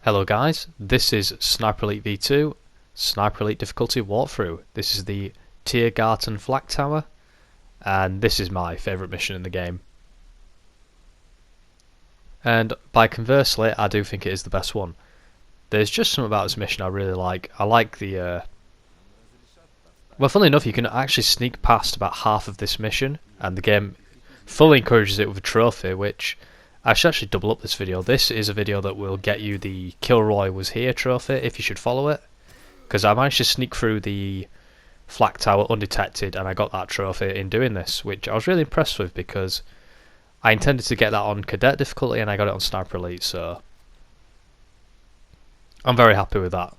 Hello guys, this is Sniper Elite V2, Sniper Elite difficulty walkthrough. This is the Tiergarten Flak Tower, and this is my favourite mission in the game. And by conversely, I do think it is the best one. There's just something about this mission I really like. I like the well, funnily enough, you can actually sneak past about half of this mission, and the game fully encourages it with a trophy, which I should actually double up this video. This is a video that will get you the Kilroy was here trophy if you should follow it, because I managed to sneak through the Flak Tower undetected and I got that trophy in doing this, which I was really impressed with because I intended to get that on cadet difficulty and I got it on Sniper Elite, so I'm very happy with that.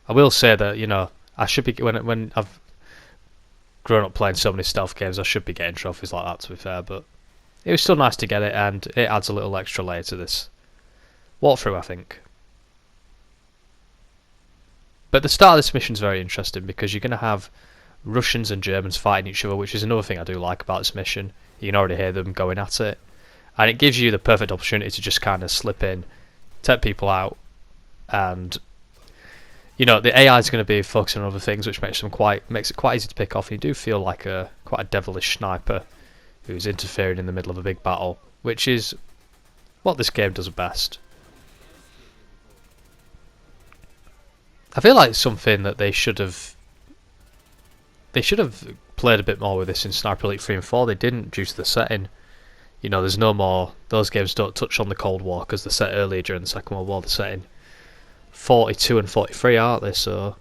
I will say that, you know, I should be, when I've grown up playing so many stealth games, I should be getting trophies like that, to be fair, but it was still nice to get it, and it adds a little extra layer to this walkthrough, I think. But the start of this mission is very interesting because you're going to have Russians and Germans fighting each other, which is another thing I do like about this mission. You can already hear them going at it, and it gives you the perfect opportunity to just kind of slip in, take people out, and you know the AI is going to be focusing on other things, which makes it quite easy to pick off. And you do feel like quite a devilish sniper who's interfering in the middle of a big battle, which is what this game does best. I feel like it's something that they should have played a bit more with this in Sniper Elite 3 and 4. They didn't due to the setting. You know, there's no more, those games don't touch on the Cold War because they're set earlier during the Second World War. They're set in 42 and 43, aren't they? So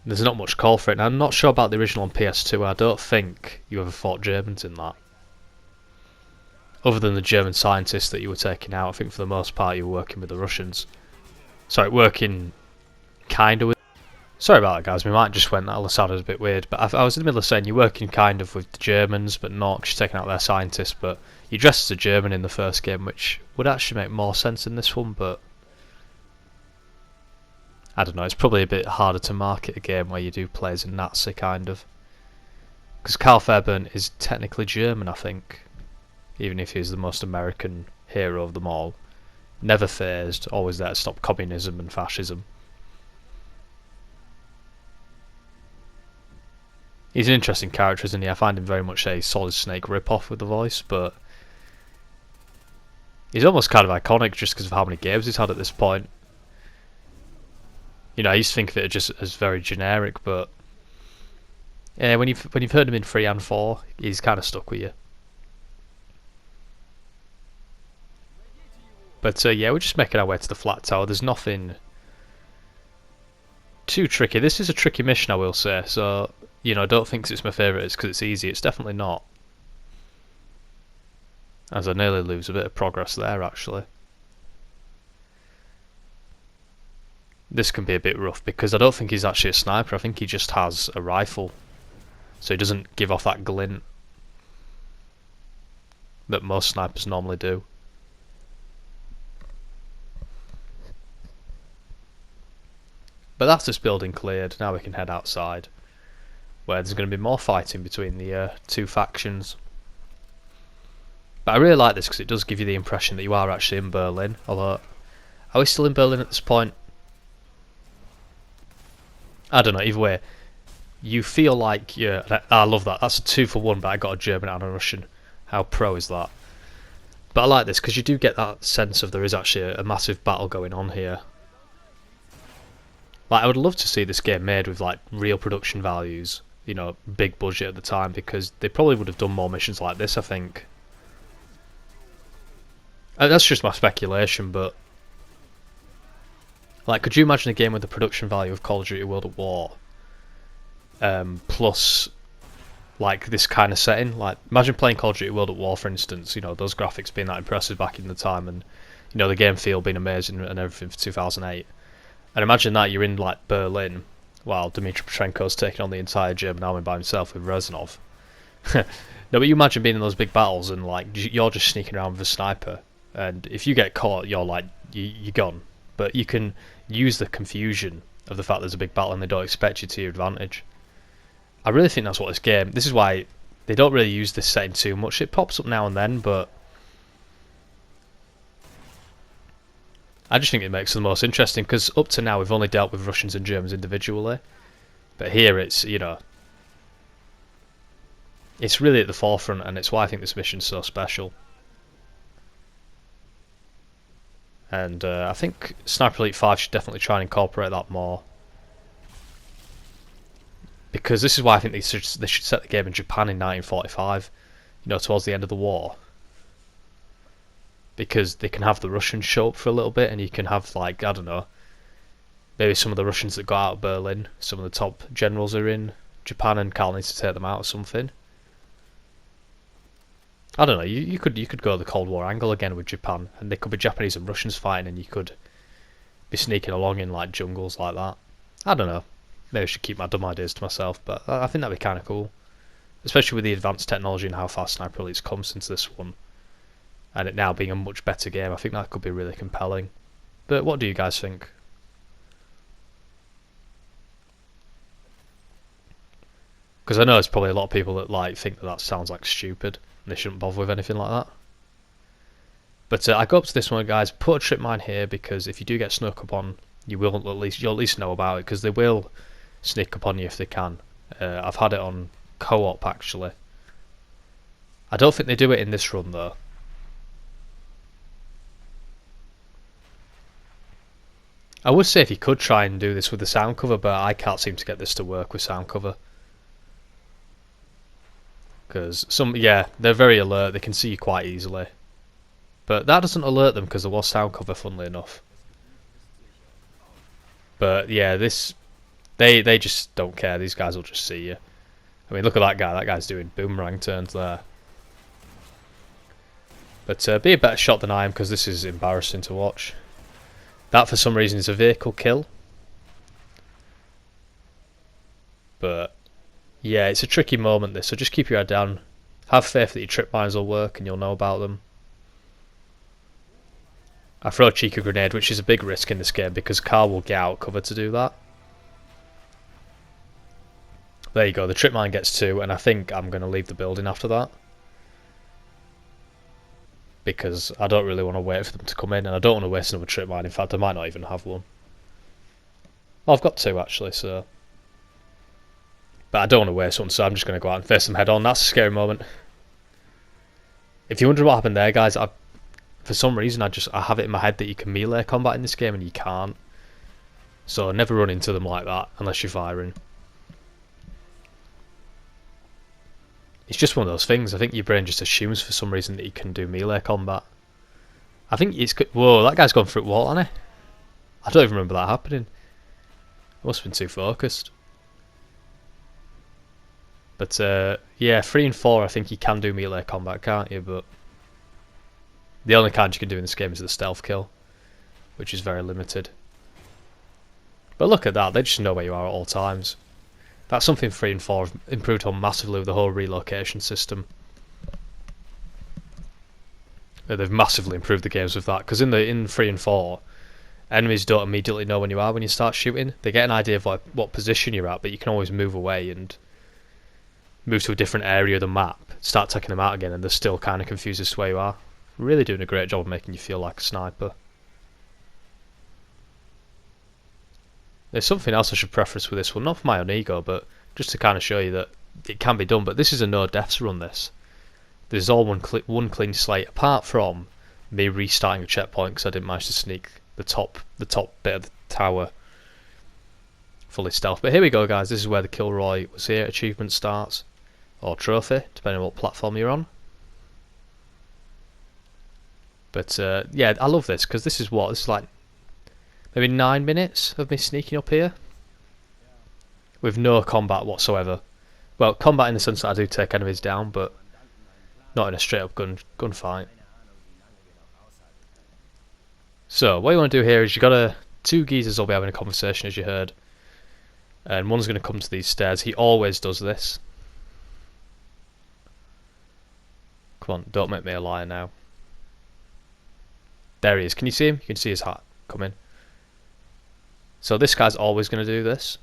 there's not much call for it. Now, I'm not sure about the original on PS2. I don't think you ever fought Germans in that. Other than the German scientists that you were taking out, I think for the most part you were working with the Russians. Sorry, working kind of with... Sorry about that, guys. We might just went, that sounded a bit weird. But I was in the middle of saying you're working kind of with the Germans, but not, because you're taking out their scientists. But you dressed as a German in the first game, which would actually make more sense in this one, but I don't know, it's probably a bit harder to market a game where you do play as a Nazi, kind of. Because Karl Fairburn is technically German, I think. Even if he's the most American hero of them all. Never phased, always there to stop communism and fascism. He's an interesting character, isn't he? I find him very much a SteelSnake rip-off with the voice, but he's almost kind of iconic just because of how many games he's had at this point. You know, I used to think of it just as very generic, but yeah, when you've heard him in 3 and 4, he's kind of stuck with you. But yeah, we're just making our way to the Flak Tower. There's nothing too tricky. This is a tricky mission, I will say. So, you know, don't think it's my favourite. It's because it's easy. It's definitely not. As I nearly lose a bit of progress there, actually. This can be a bit rough because I don't think he's actually a sniper. I think he just has a rifle, so he doesn't give off that glint that most snipers normally do. But that's this building cleared. Now we can head outside, where there's going to be more fighting between the two factions. But I really like this because it does give you the impression that you are actually in Berlin. Although, are we still in Berlin at this point? I don't know, either way, you feel like I love that. That's a 2-for-1, but I got a German and a Russian. How pro is that? But I like this because you do get that sense of there is actually a massive battle going on here. Like, I would love to see this game made with like real production values, you know, big budget at the time, because they probably would have done more missions like this, I think. And that's just my speculation, but like, could you imagine a game with the production value of Call of Duty World at War, plus like this kind of setting? Like, imagine playing Call of Duty World at War, for instance. You know, those graphics being that impressive back in the time, and you know the game feel being amazing and everything for 2008. And imagine that you're in like Berlin while Dmitry Petrenko's taking on the entire German army by himself with Rezanov. No, but you imagine being in those big battles and like you're just sneaking around with a sniper, and if you get caught, you're like you're gone. But you can use the confusion of the fact there's a big battle and they don't expect you to your advantage. I really think that's what this game... This is why they don't really use this setting too much. It pops up now and then, but I just think it makes it the most interesting, because up to now we've only dealt with Russians and Germans individually, but here it's, you know, it's really at the forefront, and it's why I think this mission's so special. And I think Sniper Elite 5 should definitely try and incorporate that more, because this is why I think they should set the game in Japan in 1945, you know, towards the end of the war, because they can have the Russians show up for a little bit, and you can have, like, I don't know, maybe some of the Russians that got out of Berlin, some of the top generals are in Japan, and Carl needs to take them out or something. I don't know. You could go the Cold War angle again with Japan, and there could be Japanese and Russians fighting, and you could be sneaking along in like jungles like that. I don't know. Maybe I should keep my dumb ideas to myself, but I think that'd be kind of cool, especially with the advanced technology and how far Sniper Elite's come since this one, and it now being a much better game. I think that could be really compelling. But what do you guys think? Because I know there's probably a lot of people that like think that sounds like stupid. They shouldn't bother with anything like that. But I go up to this one, guys. Put a trip mine here, because if you do get snuck up on, you'll at least know about it, because they will sneak up on you if they can. I've had it on co-op actually. I don't think they do it in this run though. I would say if you could try and do this with the sound cover, but I can't seem to get this to work with sound cover. Because they're very alert, they can see you quite easily. But that doesn't alert them, because there was sound cover, funnily enough. But yeah, they just don't care, these guys will just see you. I mean, look at that guy's doing boomerang turns there. But be a better shot than I am, because this is embarrassing to watch. That for some reason is a vehicle kill. But yeah, it's a tricky moment this, so just keep your head down. Have faith that your trip mines will work and you'll know about them. I throw a cheeky grenade, which is a big risk in this game because Carl will get out cover to do that. There you go, the trip mine gets 2, and I think I'm going to leave the building after that, because I don't really want to wait for them to come in, and I don't want to waste another trip mine. In fact, I might not even have one. Oh, I've got 2 actually, so... But I don't want to waste one, so I'm just going to go out and face them head on. That's a scary moment. If you wonder what happened there, guys, for some reason I have it in my head that you can melee combat in this game, and you can't. So never run into them like that unless you're firing. It's just one of those things. I think your brain just assumes for some reason that you can do melee combat. I think it's... Whoa, that guy's gone through wall, hasn't he? I don't even remember that happening. I must have been too focused. But yeah, 3 and 4 I think you can do melee combat, can't you? But the only kind you can do in this game is the stealth kill, which is very limited. But look at that, they just know where you are at all times. That's something 3 and 4 have improved on massively with the whole relocation system. They've massively improved the games with that, because in 3 and 4, enemies don't immediately know when you are when you start shooting. They get an idea of what position you're at, but you can always move away and move to a different area of the map, start taking them out again, and they're still kind of confused as to where you are. Really doing a great job of making you feel like a sniper. There's something else I should preface with this one, not for my own ego, but just to kind of show you that it can be done. But this is a no deaths run. This is all one clean slate, apart from me restarting a checkpoint because I didn't manage to sneak the top bit of the tower fully stealth. But here we go, guys. This is where the Kilroy was here achievement starts, or trophy, depending on what platform you're on. But yeah, I love this because this is like maybe 9 minutes of me sneaking up here with no combat whatsoever. Well, combat in the sense that I do take enemies down, but not in a straight up gunfight. So what you want to do here is you got two geezers will be having a conversation, as you heard, and one's going to come to these stairs. He always does this. Come on, don't make me a liar now. There he is. Can you see him? You can see his hat coming. So this guy's always going to do this.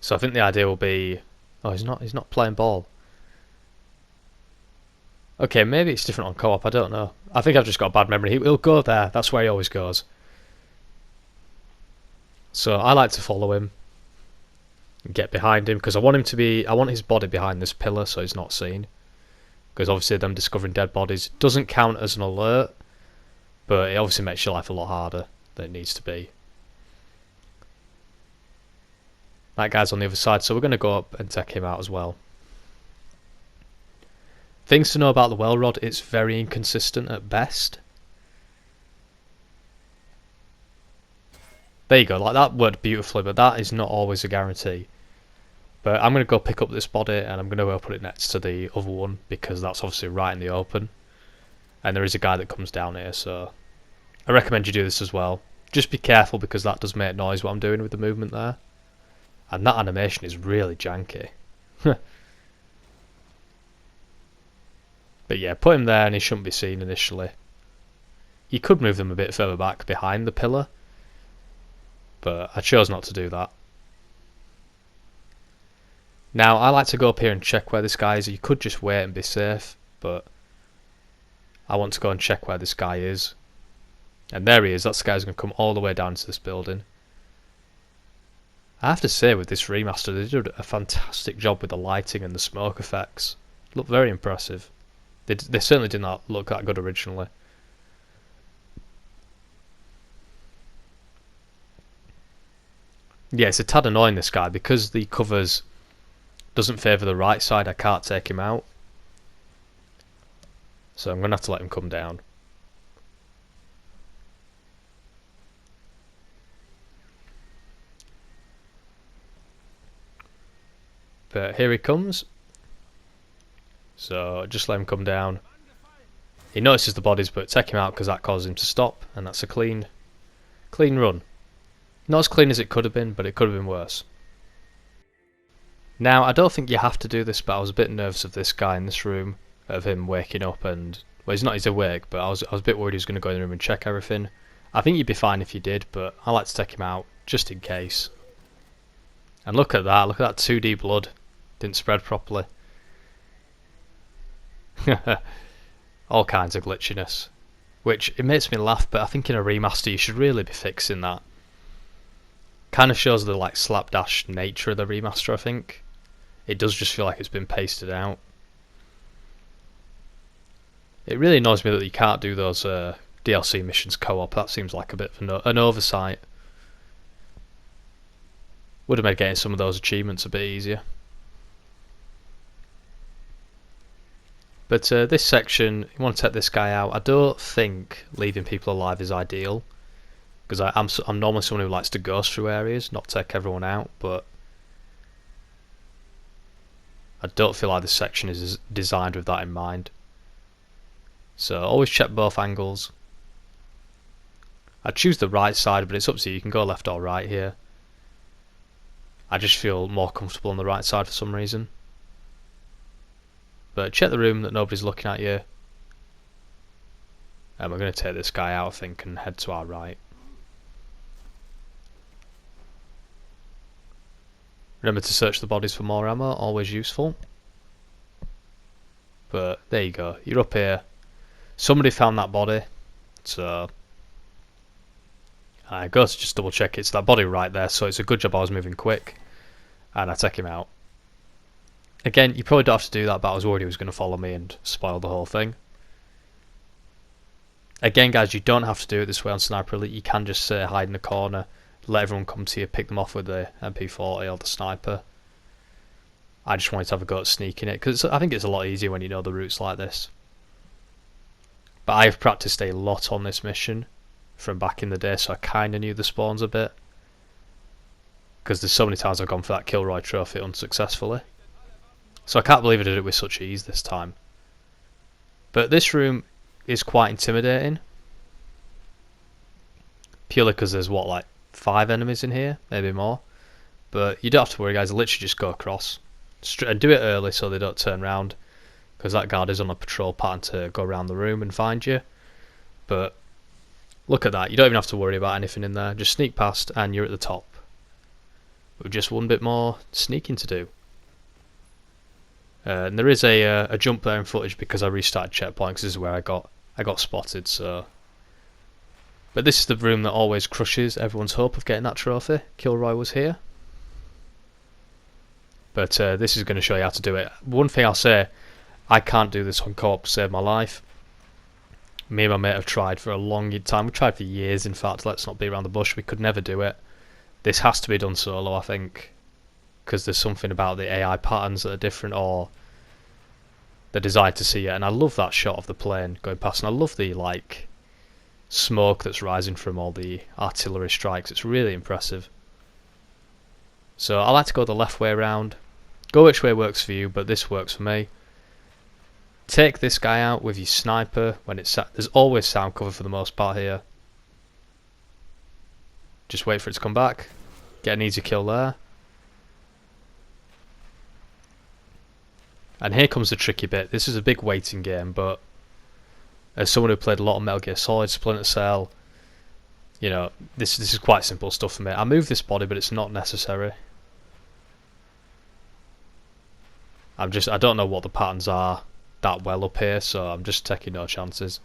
So I think the idea will be... Oh, he's not playing ball. Okay, maybe it's different on co-op, I don't know. I think I've just got a bad memory. He'll go there, that's where he always goes. So I like to follow him and get behind him because I want his body behind this pillar so he's not seen. Because obviously them discovering dead bodies doesn't count as an alert, but it obviously makes your life a lot harder than it needs to be. That guy's on the other side, so we're going to go up and take him out as well. Things to know about the well rod, it's very inconsistent at best. There you go, like that worked beautifully, but that is not always a guarantee. But I'm going to go pick up this body and I'm going to go put it next to the other one because that's obviously right in the open. And there is a guy that comes down here, so I recommend you do this as well. Just be careful because that does make noise what I'm doing with the movement there. And that animation is really janky. But yeah, put him there and he shouldn't be seen initially. You could move them a bit further back behind the pillar, but I chose not to do that. Now, I like to go up here and check where this guy is. You could just wait and be safe, but I want to go and check where this guy is. And there he is. That's the guy who's going to come all the way down to this building. I have to say, with this remaster, they did a fantastic job with the lighting and the smoke effects. Look very impressive. They certainly did not look that good originally. Yeah, it's a tad annoying, this guy, because the covers doesn't favour the right side. I can't take him out, so I'm going to have to let him come down. But here he comes. So just let him come down. He notices the bodies, but take him out because that causes him to stop, and that's a clean run. Not as clean as it could have been, but it could have been worse. Now, I don't think you have to do this, but I was a bit nervous of this guy in this room, of him waking up and... Well, he's awake, but I was a bit worried he was going to go in the room and check everything. I think you'd be fine if you did, but I like to take him out, just in case. And look at that 2D blood. Didn't spread properly. All kinds of glitchiness. Which, it makes me laugh, but I think in a remaster you should really be fixing that. Kind of shows the like slapdash nature of the remaster, I think. It does just feel like it's been pasted out. It really annoys me that you can't do those DLC missions co-op. That seems like a bit of an oversight. Would have made getting some of those achievements a bit easier. But this section, you want to take this guy out. I don't think leaving people alive is ideal, because I'm normally someone who likes to ghost through areas, not take everyone out, but I don't feel like this section is designed with that in mind. So always check both angles. I'd choose the right side, but it's up to you. You can go left or right here. I just feel more comfortable on the right side for some reason. But check the room that nobody's looking at you. And we're going to take this guy out, I think, and head to our right. Remember to search the bodies for more ammo, always useful. But there you go, you're up here. Somebody found that body, so I go to just double check it's that body right there, so it's a good job I was moving quick. And I take him out. Again, you probably don't have to do that, but I was worried he was going to follow me and spoil the whole thing. Again, guys, you don't have to do it this way on Sniper Elite. You can just hide in the corner, let everyone come to you, pick them off with the MP40 or the sniper. I just wanted to have a go at sneaking it, because I think it's a lot easier when you know the routes like this. But I've practiced a lot on this mission from back in the day, so I kind of knew the spawns a bit. Because there's so many times I've gone for that Kilroy trophy unsuccessfully. So I can't believe I did it with such ease this time. But this room is quite intimidating. Purely because there's what, like 5 enemies in here? Maybe more. But you don't have to worry, guys. Literally just go across. And do it early so they don't turn around. Because that guard is on a patrol pattern to go around the room and find you. But look at that. You don't even have to worry about anything in there. Just sneak past and you're at the top. With just one bit more sneaking to do. And there is a jump there in footage because I restarted checkpoint, because this is where I got spotted. So, but this is the room that always crushes everyone's hope of getting that trophy. Kilroy was here, but this is going to show you how to do it. One thing I'll say, I can't do this on co-op to save my life. Me and my mate have tried for a long time. We tried for years, in fact. Let's not beat around the bush. We could never do it. This has to be done solo, I think, because there's something about the AI patterns that are different, or the desire to see it. And I love that shot of the plane going past, and I love the like smoke that's rising from all the artillery strikes. It's really impressive. So I like to go the left way around. Go which way works for you, but this works for me. Take this guy out with your sniper when it's there's always sound cover for the most part here. Just wait for it to come back. Get an easy kill there. And here comes the tricky bit. This is a big waiting game, but as someone who played a lot of Metal Gear Solid, Splinter Cell, you know, this is quite simple stuff for me. I move this body, but it's not necessary. I don't know what the patterns are that well up here, so I'm just taking no chances.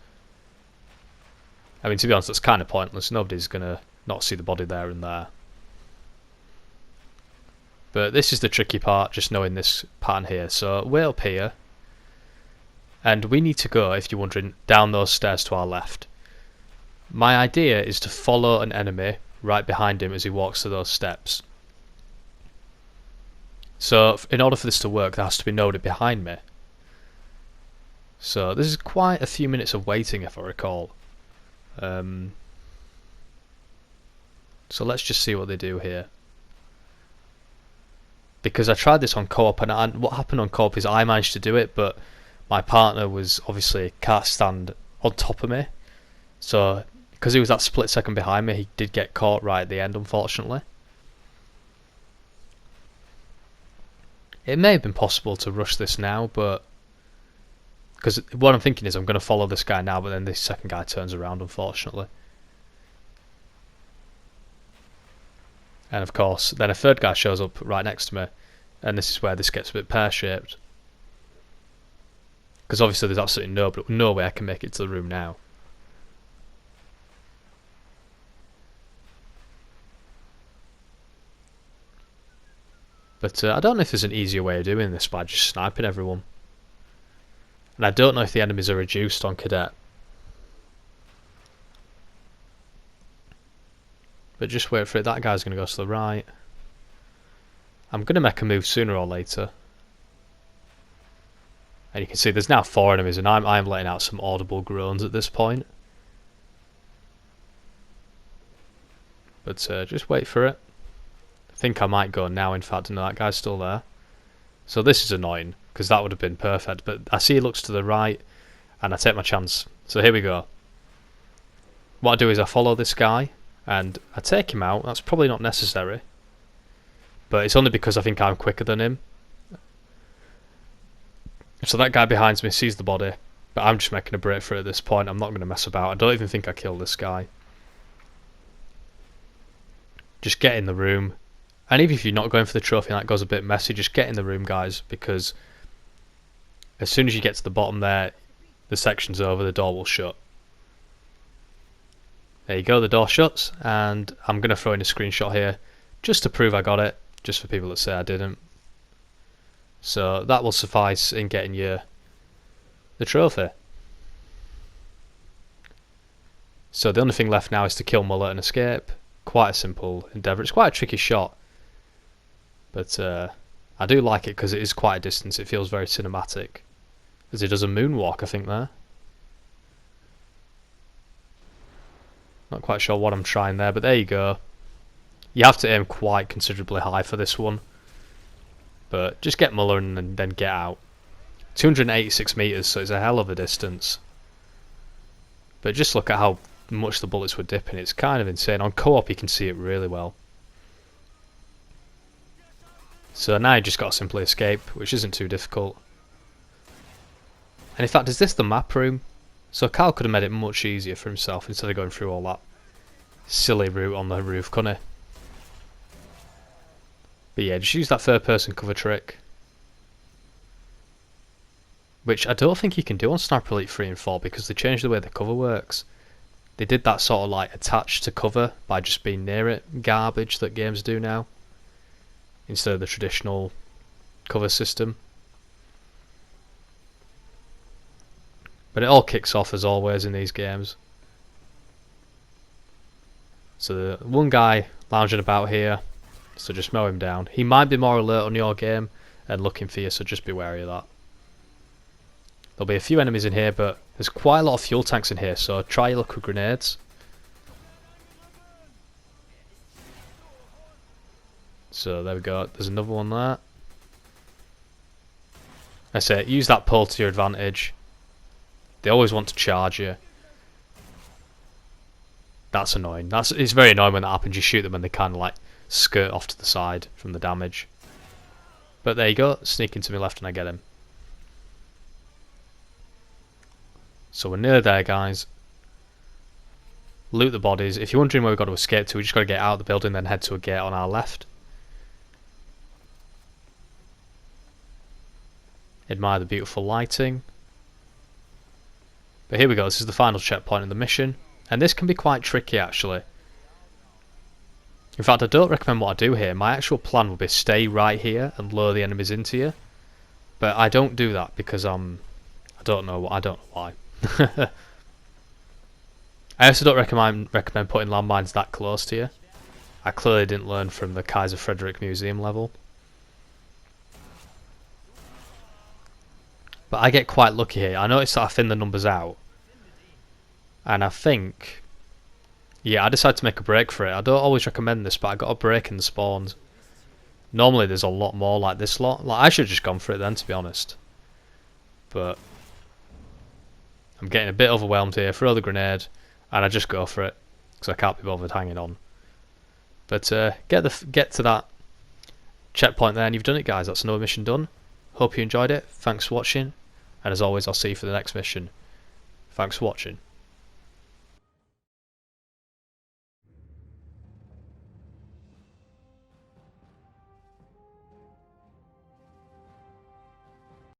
I mean, to be honest, that's kind of pointless. Nobody's gonna not see the body there and there. But this is the tricky part, just knowing this pattern here. So we're up here, and we need to go, if you're wondering, down those stairs to our left. My idea is to follow an enemy right behind him as he walks to those steps. So in order for this to work, there has to be nobody behind me. So this is quite a few minutes of waiting, if I recall. So let's just see what they do here. Because I tried this on co-op, and what happened on co-op is I managed to do it, but my partner was obviously can't stand on top of me. So because he was that split second behind me, he did get caught right at the end, unfortunately. It may have been possible to rush this now, but because what I'm thinking is I'm going to follow this guy now, but then this second guy turns around, unfortunately. And of course, then a third guy shows up right next to me, and this is where this gets a bit pear-shaped. Because obviously there's absolutely no way I can make it to the room now. But I don't know if there's an easier way of doing this by just sniping everyone. And I don't know if the enemies are reduced on Cadet. But just wait for it. That guy's going to go to the right. I'm going to make a move sooner or later. And you can see there's now 4 enemies, and I'm letting out some audible groans at this point. But just wait for it. I think I might go now, in fact. No, that guy's still there. So this is annoying, because that would have been perfect. But I see he looks to the right, and I take my chance. So here we go. What I do is I follow this guy, and I take him out. That's probably not necessary, but it's only because I think I'm quicker than him. So that guy behind me sees the body, but I'm just making a break for it at this point. I'm not going to mess about. I don't even think I killed this guy. Just get in the room. And even if you're not going for the trophy and that goes a bit messy, just get in the room, guys, because as soon as you get to the bottom there, the section's over, the door will shut. There you go, the door shuts, and I'm going to throw in a screenshot here just to prove I got it, just for people that say I didn't. So that will suffice in getting you the trophy. So the only thing left now is to kill Muller and escape. Quite a simple endeavour. It's quite a tricky shot, but I do like it because it is quite a distance. It feels very cinematic, as he does a moonwalk, I think, there. Not quite sure what I'm trying there, but there you go. You have to aim quite considerably high for this one, but just get Muller and then get out. 286 metres, so it's a hell of a distance. But just look at how much the bullets were dipping. It's kind of insane. On co-op you can see it really well. So now you just got to simply escape, which isn't too difficult. And in fact, is this the map room? So Carl could have made it much easier for himself instead of going through all that silly route on the roof, couldn't he? But yeah, just use that third person cover trick. which I don't think you can do on Sniper Elite 3 and 4 because they changed the way the cover works. They did that sort of like attached to cover by just being near it garbage that games do now, instead of the traditional cover system. But it all kicks off as always in these games. So the one guy lounging about here, so just mow him down. He might be more alert on your game and looking for you, so just be wary of that. There'll be a few enemies in here, but there's quite a lot of fuel tanks in here, so try your luck with grenades. So there we go, there's another one there. I say, use that pole to your advantage. They always want to charge you. That's annoying. It's very annoying when that happens. You shoot them and they kind of like skirt off to the side from the damage. But there you go, sneaking to my left and I get him. So we're near there, guys. Loot the bodies. If you're wondering where we've got to escape to, we just got to get out of the building, then head to a gate on our left. Admire the beautiful lighting. But here we go, this is the final checkpoint in the mission. And this can be quite tricky, actually. In fact, I don't recommend what I do here. My actual plan would be stay right here and lure the enemies into you. But I don't do that because I don't know why. I also don't recommend putting landmines that close to you. I clearly didn't learn from the Kaiser Frederick Museum level. But I get quite lucky here. I noticed that I thin the numbers out. And I think... yeah, I decided to make a break for it. I don't always recommend this, but I got a break in the spawns. Normally there's a lot more like this lot. Like, I should have just gone for it then, to be honest. But... I'm getting a bit overwhelmed here. Throw the grenade. And I just go for it. Because I can't be bothered hanging on. But get to that checkpoint there and you've done it, guys. That's another mission done. Hope you enjoyed it. Thanks for watching. And as always, I'll see you for the next mission. Thanks for watching.